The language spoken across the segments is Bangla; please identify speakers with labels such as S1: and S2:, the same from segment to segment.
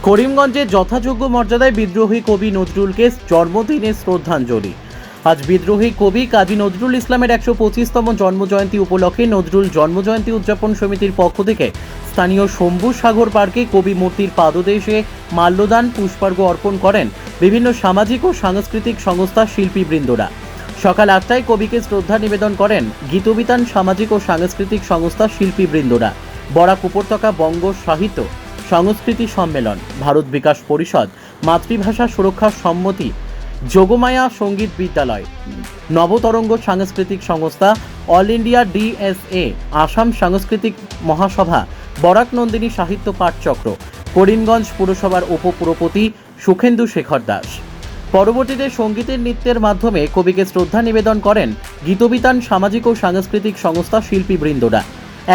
S1: করিমগঞ্জে যথাযোগ্য মর্যাদায় বিদ্রোহী কবি নজরুলকে জন্মদিনে শ্রদ্ধাঞ্জলি। আজ বিদ্রোহী কবি কাজী নজরুল ইসলামের ১২৫তম জন্মজয়ন্তী উপলক্ষে নজরুল জন্মজয়ন্তী উদযাপন সমিতির পক্ষ থেকে স্থানীয় শম্ভু সাগর পার্কে কবি মূর্তির পাদদেশে মাল্যদান পুষ্পার্ঘ্য অর্পণ করেন বিভিন্ন সামাজিক ও সাংস্কৃতিক সংস্থা শিল্পীবৃন্দরা। সকাল ৮টায় কবিকে শ্রদ্ধা নিবেদন করেন গীতবিতান সামাজিক ও সাংস্কৃতিক সংস্থা শিল্পীবৃন্দরা। বরাক উপত্যকা বঙ্গ সাহিত্য সংস্কৃতি সম্মেলন, ভারত বিকাশ পরিষদ, মাতৃভাষা সুরক্ষা সম্মতি, যোগমায়া সঙ্গীত বিদ্যালয়, নবতরঙ্গ সাংস্কৃতিক সংস্থা, অল ইন্ডিয়া ডিএসএ, আসাম সাংস্কৃতিক মহাসভা, বরাক নন্দিনী সাহিত্য পাঠচক্র, করিমগঞ্জ পুরসভার উপপুরপতি সুখেন্দু শেখর দাস। পরবর্তীতে সঙ্গীতের নৃত্যের মাধ্যমে কবিকে শ্রদ্ধা নিবেদন করেন গীতবিতান সামাজিক ও সাংস্কৃতিক সংস্থা শিল্পীবৃন্দরা।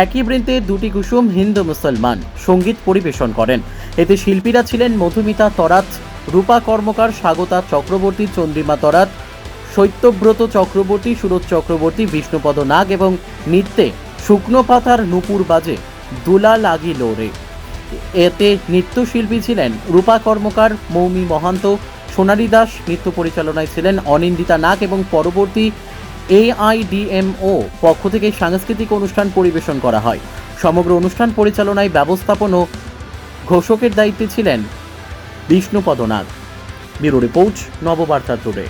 S1: একই বৃন্তে দুটি কুসুম হিন্দু মুসলমান সঙ্গীত পরিবেশন করেন। এতে শিল্পীরা ছিলেন মধুমিতা তরাত, রূপা কর্মকার, স্বাগতা চক্রবর্তী, চন্দ্রিমা তরাত, সত্যব্রত চক্রবর্তী, সুরজ চক্রবর্তী, বিষ্ণুপদ নাগ এবং নৃত্যে শুকনো পাতার নুপুর বাজে দুলা লাগি লোরে। এতে নৃত্যশিল্পী ছিলেন রূপা কর্মকার, মৌমি মহান্ত, সোনালী দাস। নৃত্য পরিচালনায় ছিলেন অনিন্দিতা নাগ এবং পরবর্তী AIDMO পক্ষ থেকে সাংস্কৃতিক অনুষ্ঠান পরিবেশন করা হয়। সমগ্র অনুষ্ঠান পরিচালনায় ব্যবস্থাপন ও ঘোষকের দায়িত্বে ছিলেন Bishnupada Nag. Bureau report, Nababarta today.